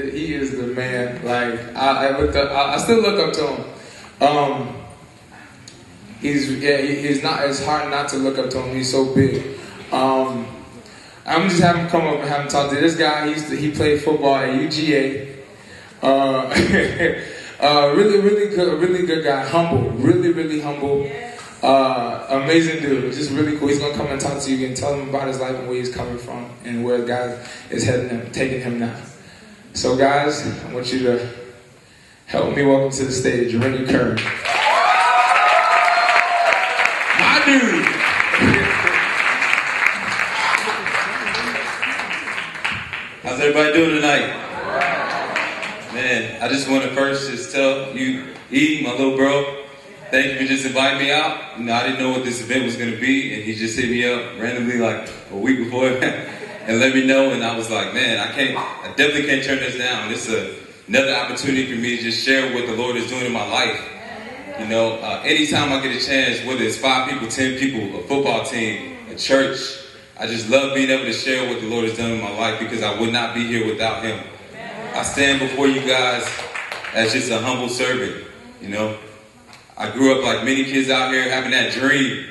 he is the man. Like I still look up to him. He's not. It's hard not to look up to him. He's so big. I'm just having him come up and have him talk to this guy. He played football at UGA. Really good guy. Humble, really humble. Amazing dude. Just really cool. He's gonna come and talk to you and tell him about his life and where he's coming from and where God is taking him now. So guys, I want you to help me welcome to the stage, Rennie Curran. My dude. How's everybody doing tonight? Man, I just want to first just tell you, E, my little bro, thank you for just inviting me out. I didn't know what this event was going to be, and he just hit me up randomly like a week before and let me know, and I was like, man, I definitely can't turn this down. This is another opportunity for me to just share what the Lord is doing in my life. Anytime I get a chance, whether it's 5 people, 10 people, a football team, a church, I just love being able to share what the Lord has done in my life because I would not be here without Him. I stand before you guys as just a humble servant, I grew up like many kids out here having that dream.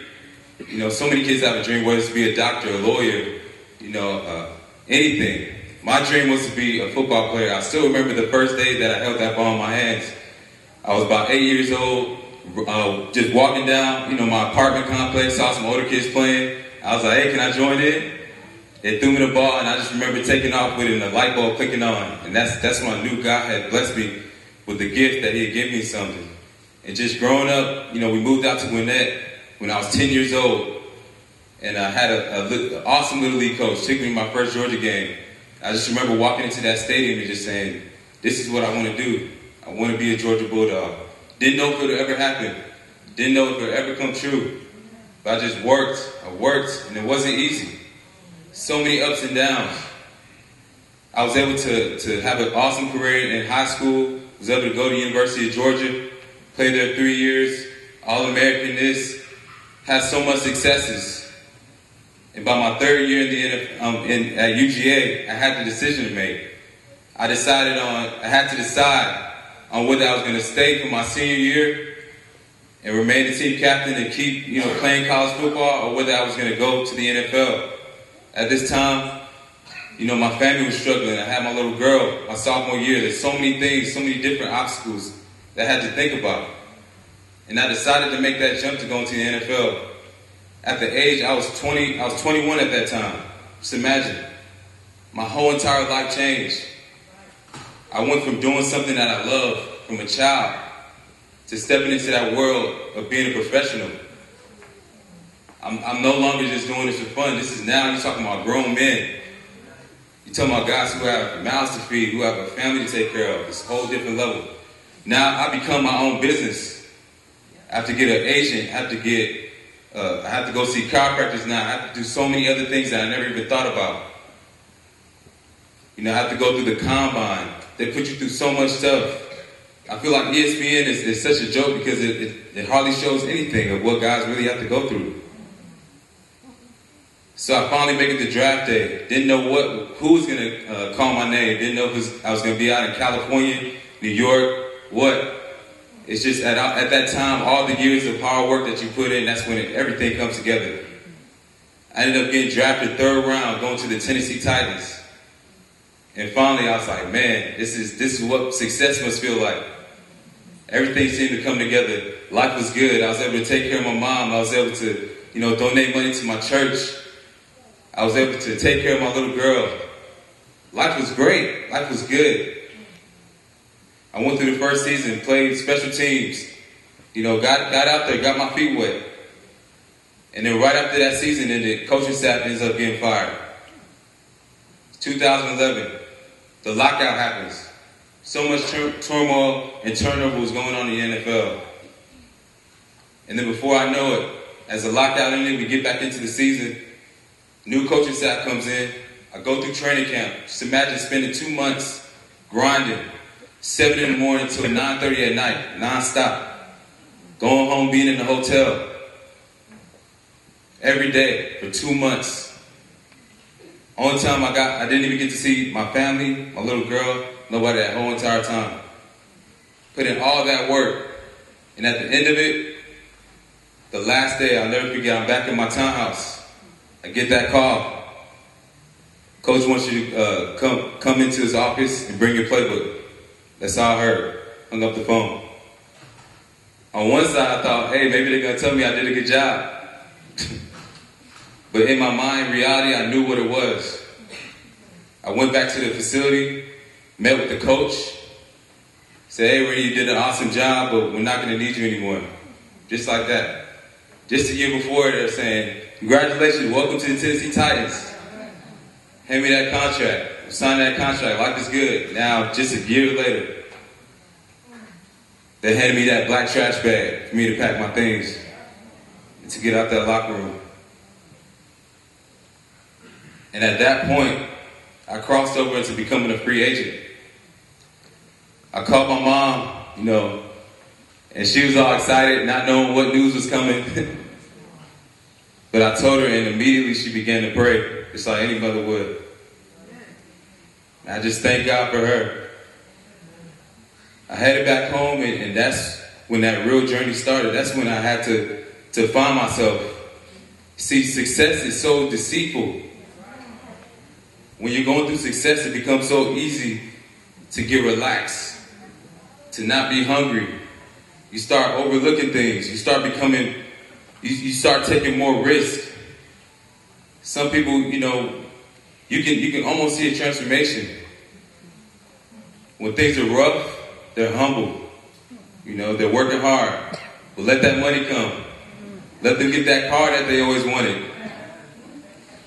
So many kids have a dream, whether it's to be a doctor, a lawyer, anything. My dream was to be a football player. I still remember the first day that I held that ball in my hands. I was about 8 years old, just walking down, my apartment complex, saw some older kids playing. I was like, hey, can I join in? They threw me the ball, and I just remember taking off with it and the light bulb clicking on. And that's when I knew God had blessed me with the gift that He had given me something. And just growing up, we moved out to Gwinnett when I was 10 years old. And I had an awesome Little League coach, took me to my first Georgia game. I just remember walking into that stadium and just saying, this is what I want to do. I want to be a Georgia Bulldog. Didn't know if it would ever happen. Didn't know if it would ever come true. But I just worked, and it wasn't easy. So many ups and downs. I was able to have an awesome career in high school. Was able to go to the University of Georgia, played there 3 years, All-American this, had so much successes. And by my third year at UGA, I had the decision to make. I had to decide on whether I was going to stay for my senior year and remain the team captain and keep, playing college football, or whether I was going to go to the NFL. At this time, my family was struggling. I had my little girl, my sophomore year. There's so many things, so many different obstacles that I had to think about. And I decided to make that jump to go into the NFL. At the age, I was 21 at that time. Just imagine. My whole entire life changed. I went from doing something that I loved from a child to stepping into that world of being a professional. I'm no longer just doing this for fun. This is now, you're talking about grown men. You're talking about guys who have mouths to feed, who have a family to take care of. It's a whole different level. Now I become my own business. I have to get an agent. I have to go see chiropractors now. I have to do so many other things that I never even thought about. I have to go through the combine. They put you through so much stuff. I feel like ESPN is such a joke because it hardly shows anything of what guys really have to go through. So I finally make it to draft day. Didn't know who was going to call my name. Didn't know if I was going to be out in California, New York, what. It's just at that time, all the years of hard work that you put in, that's when everything comes together. I ended up getting drafted 3rd round, going to the Tennessee Titans. And finally, I was like, man, this is what success must feel like. Everything seemed to come together. Life was good. I was able to take care of my mom. I was able to, donate money to my church. I was able to take care of my little girl. Life was great. Life was good. I went through the first season, played special teams. Got out there, got my feet wet. And then right after that season, the coaching staff ends up getting fired. 2011, the lockout happens. So much turmoil and turnover was going on in the NFL. And then before I know it, as the lockout ended, we get back into the season. New coaching staff comes in. I go through training camp. Just imagine spending 2 months grinding, 7 in the morning till 9:30 at night, nonstop. Going home, being in the hotel every day for 2 months. Only time I didn't even get to see my family, my little girl, nobody that whole entire time. Put in all that work. And at the end of it, the last day, I'll never forget, I'm back in my townhouse. I get that call. Coach wants you to come into his office and bring your playbook. That's all I heard. Hung up the phone. On one side, I thought, hey, maybe they're going to tell me I did a good job. But in my mind, reality, I knew what it was. I went back to the facility, met with the coach, said, hey, Rennie, you did an awesome job, but we're not going to need you anymore. Just like that. Just a year before, they're saying, congratulations, welcome to the Tennessee Titans. Hand me that contract. Sign that contract. Life is good. Now, just a year later, they handed me that black trash bag for me to pack my things and to get out that locker room. And at that point, I crossed over into becoming a free agent. I called my mom, and she was all excited, not knowing what news was coming. But I told her, and immediately she began to pray, just like any mother would. And I just thank God for her. I headed back home, and that's when that real journey started. That's when I had to find myself. See, success is so deceitful. When you're going through success, it becomes so easy to get relaxed, to not be hungry. You start overlooking things. You start becoming, you start taking more risk. Some people, you can almost see a transformation. When things are rough, they're humble. They're working hard. But let that money come. Let them get that car that they always wanted.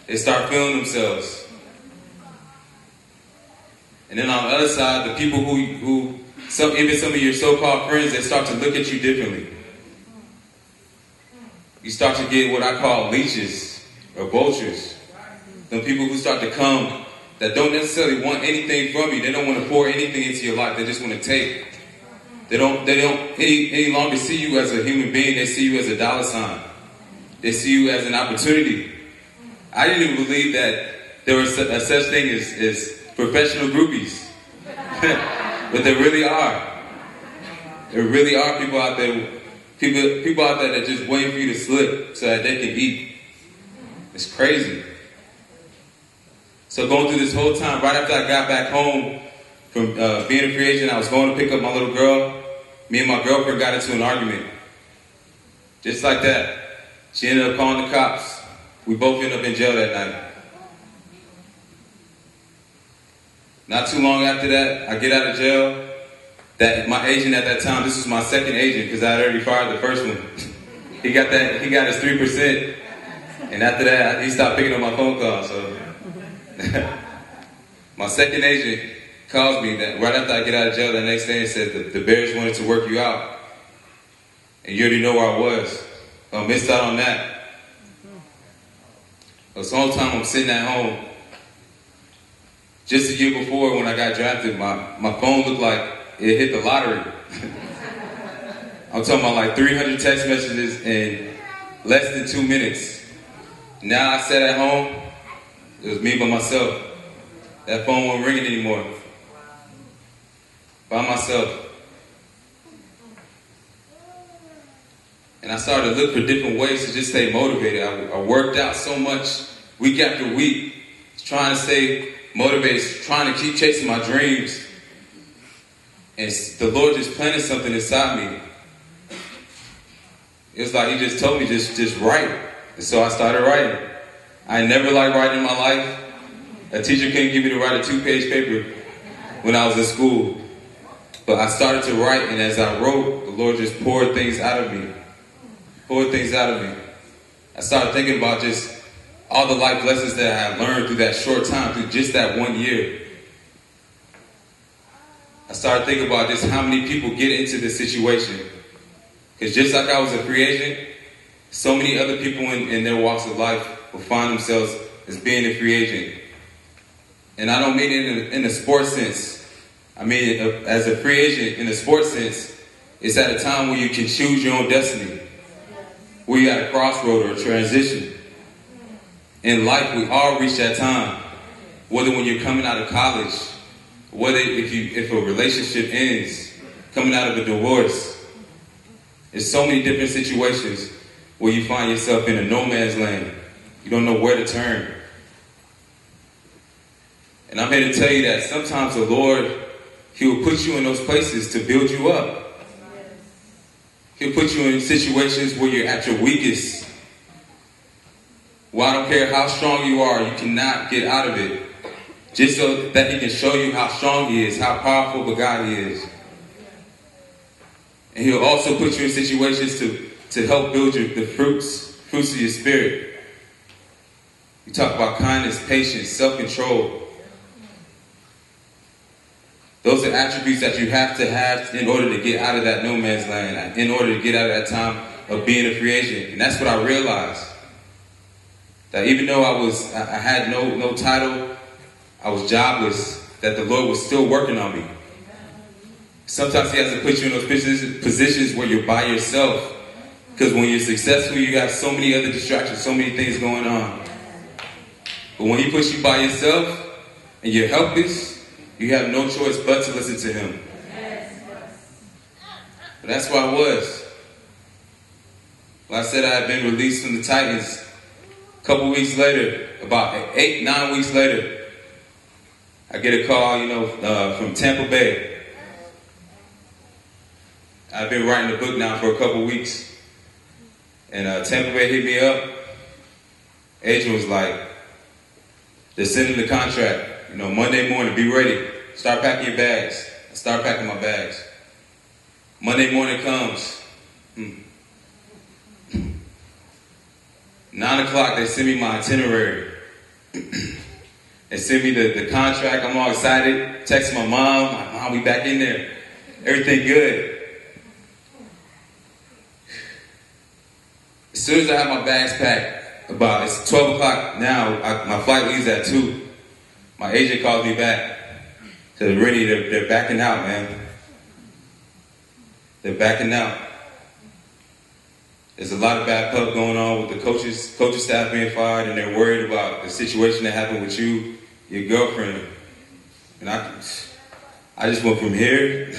They start feeling themselves. And then on the other side, the people even some of your so-called friends, they start to look at you differently. You start to get what I call leeches or vultures. The people who start to come that don't necessarily want anything from you. They don't want to pour anything into your life. They just want to take. They don't any longer see you as a human being. They see you as a dollar sign. They see you as an opportunity. I didn't even believe that there was a such thing as professional groupies. But there really are. There really are people out there, people out there that just waiting for you to slip so that they can eat. It's crazy. So going through this whole time, right after I got back home from being a free agent, I was going to pick up my little girl. Me and my girlfriend got into an argument. Just like that. She ended up calling the cops. We both ended up in jail that night. Not too long after that, I get out of jail. My agent at that time, this was my second agent because I had already fired the first one. He got his 3%. And after that, he stopped picking up my phone calls. So my second agent calls me that right after I get out of jail the next day and said the Bears wanted to work you out. And you already know where I was. I missed out on that. So the whole time I'm sitting at home. Just a year before when I got drafted, my phone looked like it hit the lottery. I'm talking about like 300 text messages in less than 2 minutes. Now I sat at home, it was me by myself. That phone wasn't ringing anymore. By myself. And I started to look for different ways to just stay motivated. I worked out so much week after week, trying to stay motivated, trying to keep chasing my dreams. And the Lord just planted something inside me. It was like He just told me, just write. And so I started writing. I never liked writing in my life. A teacher couldn't get me to write a 2-page paper when I was in school. But I started to write, and as I wrote, the Lord just poured things out of me. I started thinking about just all the life lessons that I had learned through that short time, through just that 1 year. I started thinking about just how many people get into this situation. Because just like I was a free agent, so many other people in their walks of life will find themselves as being a free agent. And I don't mean it in a sports sense. I mean, as a free agent, in a sports sense, it's at a time where you can choose your own destiny. Where you're at a crossroad or a transition. In life, we all reach that time whether when you're coming out of college, whether if a relationship ends, coming out of a divorce. There's so many different situations where you find yourself in a no man's land. You don't know where to turn. And I'm here to tell you that sometimes the Lord, He will put you in those places to build you up. He'll put you in situations where you're at your weakest. Well, I don't care how strong you are, you cannot get out of it. Just so that He can show you how strong He is, how powerful of a God He is. And He'll also put you in situations to help build the fruits of your spirit. You talk about kindness, patience, self-control. Those are attributes that you have to have in order to get out of that no man's land, in order to get out of that time of being a free agent. And that's what I realized. That even though I had no title, I was jobless, that the Lord was still working on me. Sometimes He has to put you in those positions where you're by yourself. Because when you're successful, you have so many other distractions, so many things going on. But when He puts you by yourself and you're helpless, you have no choice but to listen to Him. But that's where I was. When I said I had been released from the Titans, a couple weeks later, about 8-9 weeks later, I get a call, from Tampa Bay. I've been writing a book now for a couple weeks. And Tampa Bay hit me up. Agent was like, they're sending the contract. Monday morning, be ready. Start packing your bags. I start packing my bags. Monday morning comes. 9 o'clock, they send me my itinerary. They send me the contract. I'm all excited. Text my mom. My mom, we back in there. Everything good. As soon as I have my bags packed, it's 12 o'clock now. My flight leaves at 2. My agent calls me back. Says, Rennie, they're backing out, man. They're backing out. There's a lot of bad pub going on with the coaching staff being fired, and they're worried about the situation that happened with you, your girlfriend. And I just went from here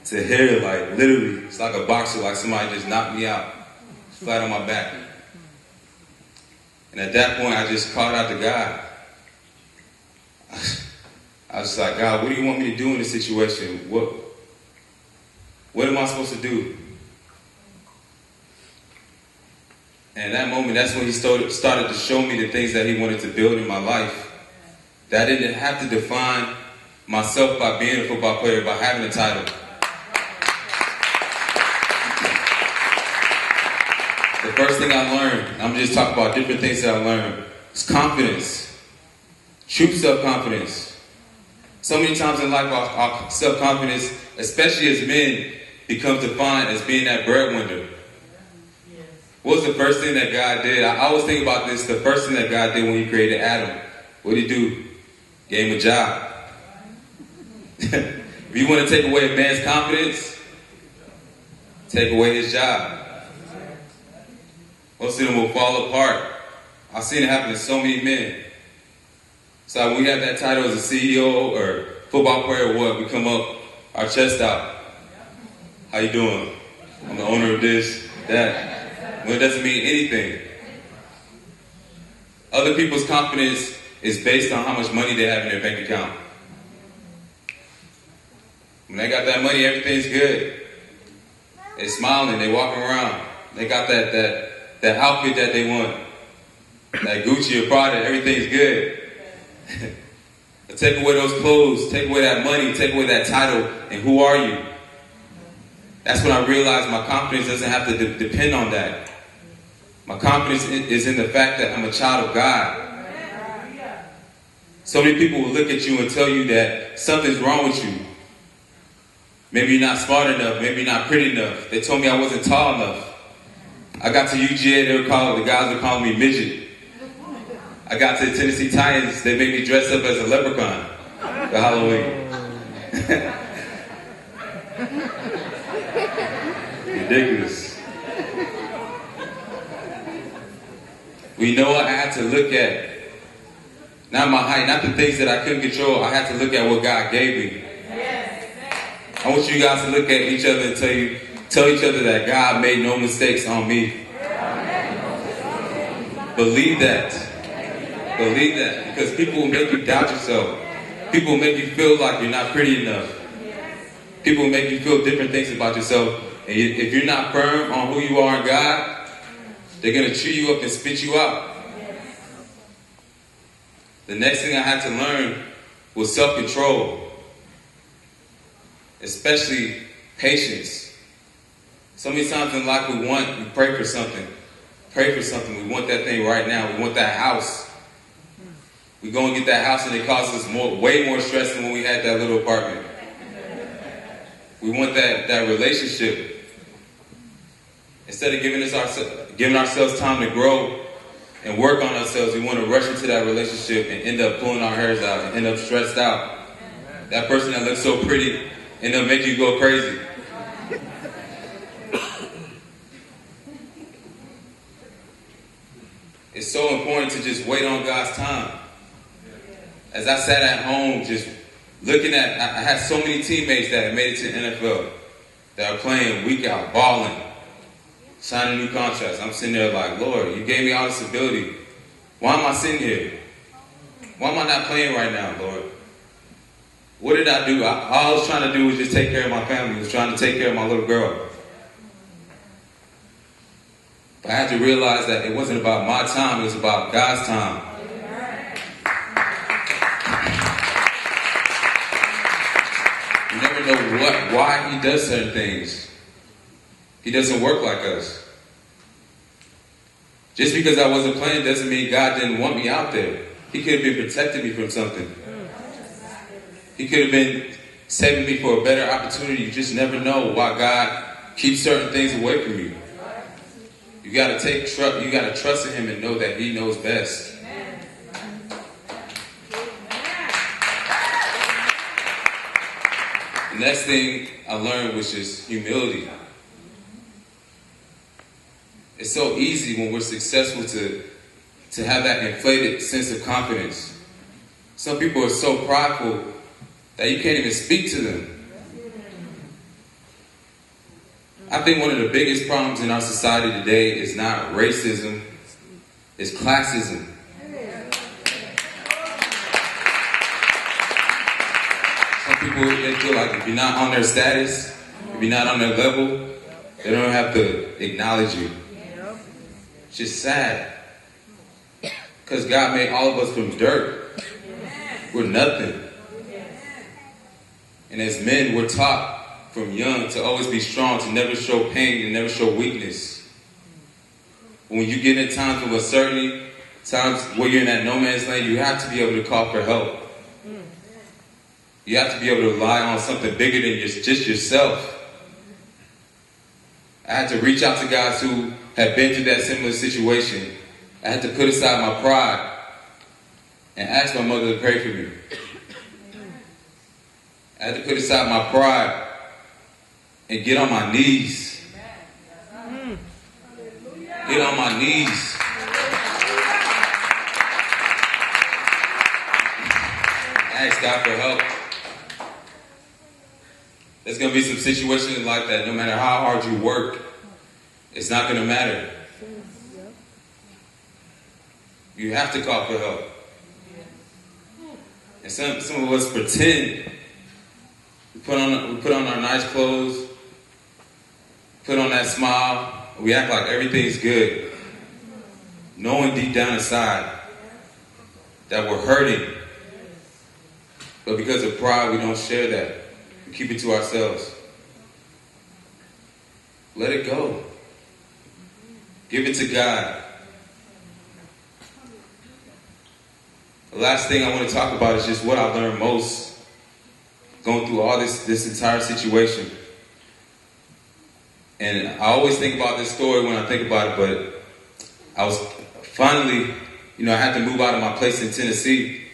to here, like literally, it's like a boxer, like somebody just knocked me out, flat on my back. And at that point, I just called out to God. I was like, God, what do you want me to do in this situation? What am I supposed to do? And at that moment, that's when He started to show me the things that He wanted to build in my life. That I didn't have to define myself by being a football player, by having a title. The first thing I learned, I'm just talking about different things that I learned, is confidence. True self-confidence. So many times in life, our self-confidence, especially as men, becomes defined as being that breadwinner. What was the first thing that God did? I always think about this. The first thing that God did when He created Adam, what did He do? Gave him a job. If you want to take away a man's confidence, take away his job. Most of them will fall apart. I've seen it happen to so many men. So when we have that title as a CEO or football player or what, we come up, our chest out. How you doing? I'm the owner of this, that. Well, it doesn't mean anything. Other people's confidence is based on how much money they have in their bank account. When they got that money, everything's good. They're smiling, they walking around. They got that outfit that they want. That Gucci or Prada, everything's good. But take away those clothes, take away that money, take away that title, and who are you? That's when I realized my confidence doesn't have to depend on that. My confidence is in the fact that I'm a child of God. So many people will look at you and tell you that something's wrong with you. Maybe you're not smart enough, maybe you're not pretty enough. They told me I wasn't tall enough. I got to UGA, the guys were calling me midget. I got to the Tennessee Titans, they made me dress up as a leprechaun for Halloween. Ridiculous. We know what I had to look at Not my height, not the things that I couldn't control. I had to look at what God gave me. I want you guys to look at each other and tell each other that God made no mistakes on me. Believe that. Believe that. Because people will make you doubt yourself. People will make you feel like you're not pretty enough. People will make you feel different things about yourself. And if you're not firm on who you are in God, they're going to chew you up and spit you out. The next thing I had to learn was self-control. Especially patience. So many times in life we pray for something. Pray for something. We want that thing right now. We want that house. We go and get that house and it causes us way more stress than when we had that little apartment. We want that relationship. Instead of giving ourselves time to grow and work on ourselves, we want to rush into that relationship and end up pulling our hairs out and end up stressed out. That person that looks so pretty end up making you go crazy. It's so important to just wait on God's time. As I sat at home just looking at, I had so many teammates that had made it to the NFL that are playing week out, balling, signing new contracts. I'm sitting there like, Lord, you gave me all this ability. Why am I sitting here? Why am I not playing right now, Lord? What did I do? All I was trying to do was just take care of my family. I was trying to take care of my little girl. But I had to realize that it wasn't about my time, it was about God's time. You never know why He does certain things. He doesn't work like us. Just because I wasn't playing doesn't mean God didn't want me out there. He could have been protecting me from something. He could have been saving me for a better opportunity. You just never know why God keeps certain things away from you. You gotta trust in Him and know that He knows best. The next thing I learned was just humility. It's so easy when we're successful to have that inflated sense of confidence. Some people are so prideful that you can't even speak to them. I think one of the biggest problems in our society today is not racism, it's classism. Some people, they feel like if you're not on their status, if you're not on their level, they don't have to acknowledge you. It's just sad. Because God made all of us from dirt. We're nothing. And as men, we're taught from young to always be strong, to never show pain, to never show weakness. When you get in times of uncertainty, times where you're in that no man's land, you have to be able to call for help. You have to be able to rely on something bigger than just yourself. I had to reach out to guys who had been through that similar situation. I had to put aside my pride and ask my mother to pray for me. I had to put aside my pride and get on my knees. Get on my knees. Ask God for help. There's going to be some situations in life that no matter how hard you work, it's not going to matter. You have to call for help. And some of us pretend. We put on our nice clothes, put on that smile, we act like everything's good, knowing deep down inside that we're hurting. But because of pride, we don't share that. We keep it to ourselves. Let it go. Give it to God. The last thing I want to talk about is just what I learned most going through all this entire situation. And I always think about this story when I think about it, but I was finally, I had to move out of my place in Tennessee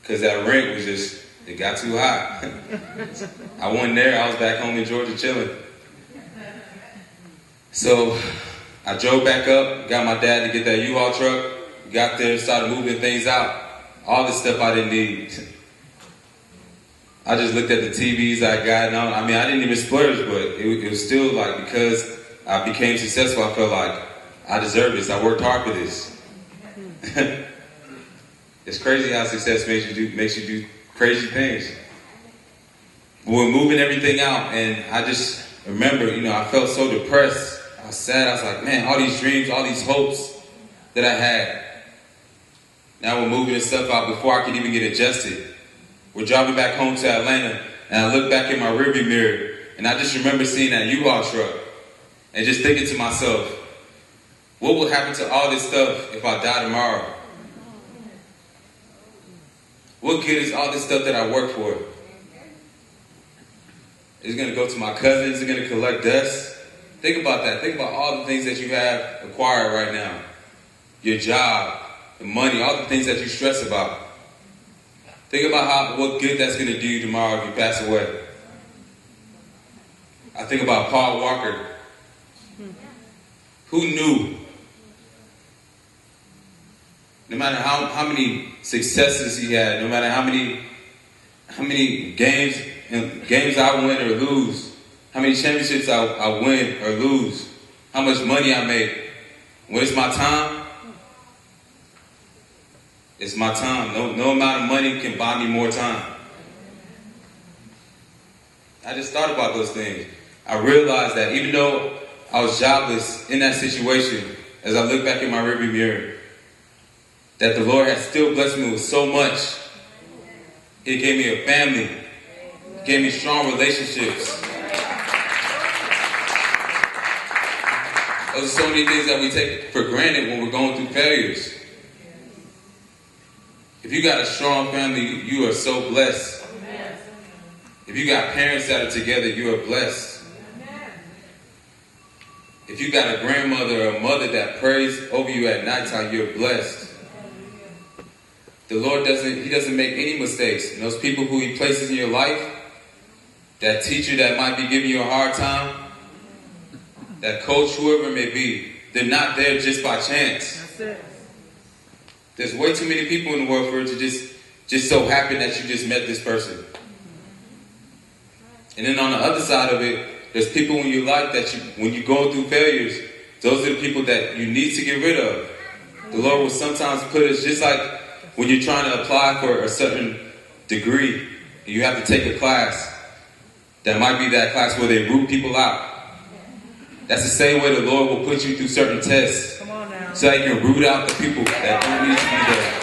because that rent was just, it got too hot. I wasn't there, I was back home in Georgia chilling. So I drove back up, got my dad to get that U-Haul truck, got there, started moving things out. all the stuff I didn't need. I just looked at the TVs I got, and I didn't even splurge, but it was still like, because I became successful, I felt like I deserve this. I worked hard for this. It's crazy how success makes you do crazy things. We're moving everything out, and I just remember, I felt so depressed. I was sad. I was like, man, all these dreams, all these hopes that I had. Now we're moving this stuff out before I could even get adjusted. We're driving back home to Atlanta, and I look back in my rearview mirror, and I just remember seeing that U-Haul truck, and just thinking to myself, what will happen to all this stuff if I die tomorrow? What good is all this stuff that I work for? It's going to go to my cousins. It's going to collect dust. Think about that. Think about all the things that you have acquired right now. Your job, the money, all the things that you stress about. Think about what good that's going to do you tomorrow if you pass away. I think about Paul Walker. Who knew? No matter how many successes he had, no matter how many games I win or lose, how many championships I win or lose, how much money I make, when it's my time, it's my time. No amount of money can buy me more time. I just thought about those things. I realized that even though I was jobless in that situation, as I look back in my rearview mirror, that the Lord has still blessed me with so much. He gave me a family. He gave me strong relationships. Those are so many things that we take for granted when we're going through failures. If you got a strong family, you are so blessed. If you got parents that are together, you are blessed. If you got a grandmother or a mother that prays over you at nighttime, you're blessed. The Lord doesn't make any mistakes. And those people who He places in your life, that teacher that might be giving you a hard time, that coach, whoever it may be, they're not there just by chance. That's it. There's way too many people in the world for it to just so happen that you just met this person. And then on the other side of it, there's people in your life that when you're going through failures, those are the people that you need to get rid of. The Lord will sometimes put us, just like when you're trying to apply for a certain degree, and you have to take a class, that might be that class where they root people out. That's the same way the Lord will put you through certain tests, so that you can root out the people that don't need to be there.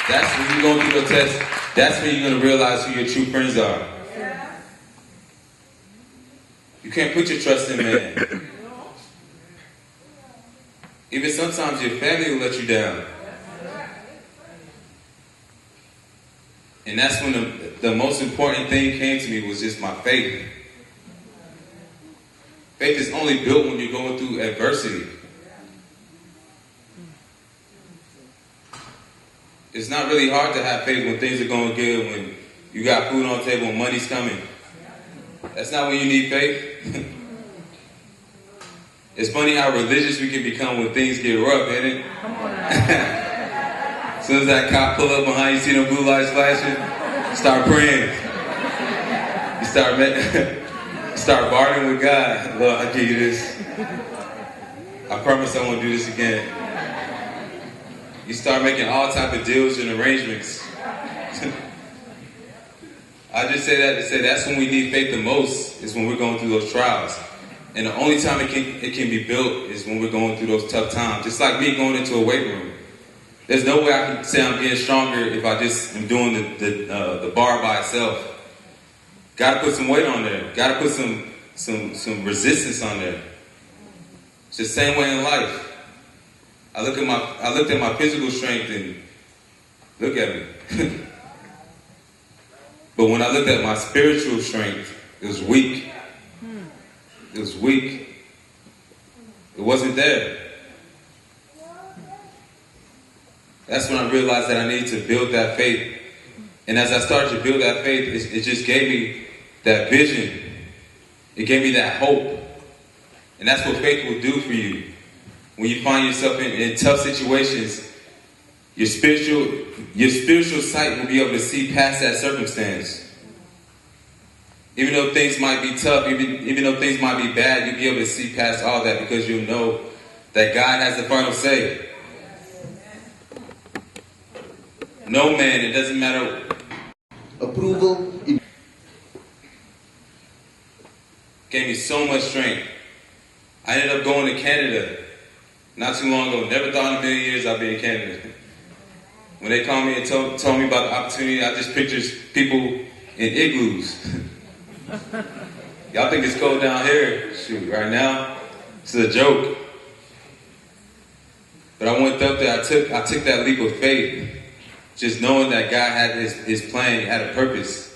That's when you're going through the test. That's when you're going to realize who your true friends are. You can't put your trust in man. Even sometimes your family will let you down. And that's when the most important thing came to me was just my faith. Faith is only built when you're going through adversity. It's not really hard to have faith when things are going good, when you got food on the table, when money's coming. That's not when you need faith. It's funny how religious we can become when things get rough, ain't it? As soon as that cop pull up behind you, see them blue lights flashing, start praying. You start bargaining with God. Lord, I give you this. I promise I won't do this again. You start making all type of deals and arrangements. I just say that to say that's when we need faith the most, is when we're going through those trials. And the only time it can be built is when we're going through those tough times. Just like me going into a weight room. There's no way I can say I'm getting stronger if I just am doing the bar by itself. Got to put some weight on there. Got to put some resistance on there. It's the same way in life. I looked at my physical strength and look at me. But when I looked at my spiritual strength, it was weak. It was weak. It wasn't there. That's when I realized that I needed to build that faith. And as I started to build that faith, it just gave me that vision. It gave me that hope. And that's what faith will do for you. When you find yourself in tough situations, Your spiritual sight will be able to see past that circumstance. Even though things might be tough, even though things might be bad, you'll be able to see past all that because you'll know that God has the final say. No man, it doesn't matter. Approval. Gave me so much strength. I ended up going to Canada not too long ago. Never thought in a million years I'd be in Canada. When they called me and told me about the opportunity, I just pictured people in igloos. Y'all think it's cold down here? Shoot, right now, it's a joke. But I went up there, I took that leap of faith, just knowing that God had his plan, had a purpose.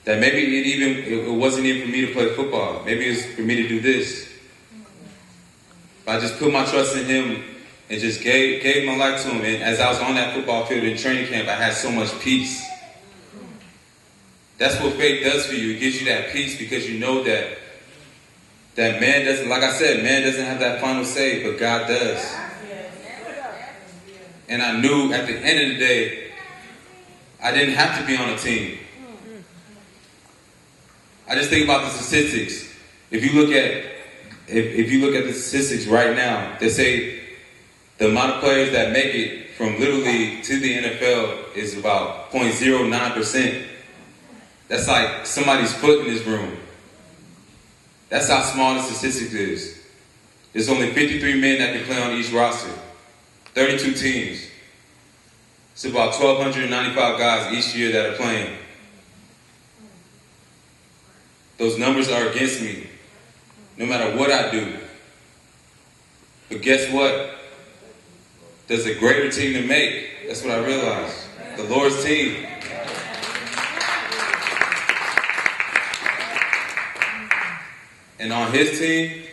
That maybe it wasn't even for me to play football. Maybe it was for me to do this. But I just put my trust in him and just gave my life to him. And as I was on that football field in training camp, I had so much peace. That's what faith does for you. It gives you that peace because you know that man doesn't, like I said, man doesn't have that final say, but God does. And I knew at the end of the day, I didn't have to be on a team. I just think about the statistics. If you look at the statistics right now, they say the amount of players that make it from Little League to the NFL is about 0.09%. That's like somebody's foot in this room. That's how small the statistics is. There's only 53 men that can play on each roster. 32 teams. It's about 1,295 guys each year that are playing. Those numbers are against me, no matter what I do. But guess what? There's a greater team to make. That's what I realized. The Lord's team. And on his team,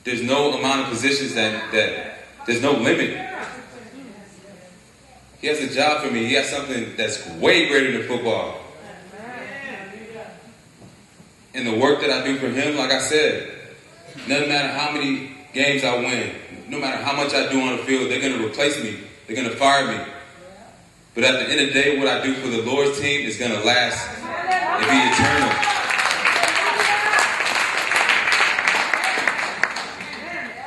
there's no amount of positions that there's no limit. He has a job for me. He has something that's way greater than football. And the work that I do for him, like I said, no matter how many games I win, no matter how much I do on the field, they're going to replace me. They're going to fire me. But at the end of the day, what I do for the Lord's team is going to last and be eternal.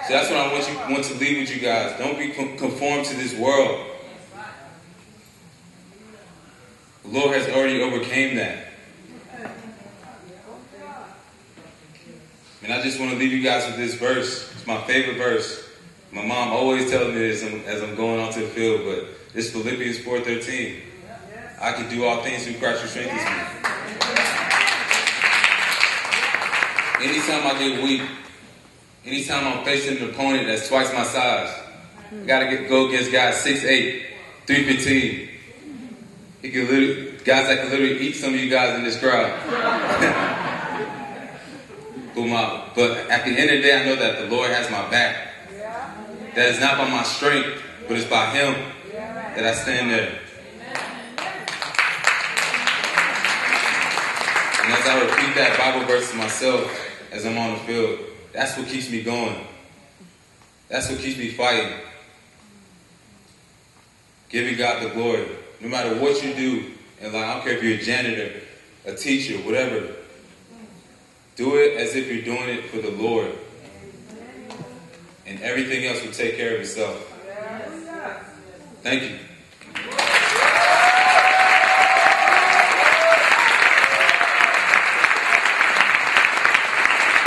So that's what I want to leave with you guys. Don't be conformed to this world. The Lord has already overcame that. And I just want to leave you guys with this verse. It's my favorite verse. My mom always tells me this as I'm going onto the field, but it's Philippians 4:13. I can do all things through Christ who strengthens me. Anytime I get weak, anytime I'm facing an opponent that's twice my size, I gotta go against guys 6'8", 315. Guys that can literally eat some of you guys in this crowd. But at the end of the day, I know that the Lord has my back. That it's not by my strength, but it's by Him that I stand there. And as I repeat that Bible verse to myself as I'm on the field, that's what keeps me going. That's what keeps me fighting. Giving God the glory. No matter what you do, and I don't care if you're a janitor, a teacher, whatever. Do it as if you're doing it for the Lord. And everything else will take care of itself. Thank you.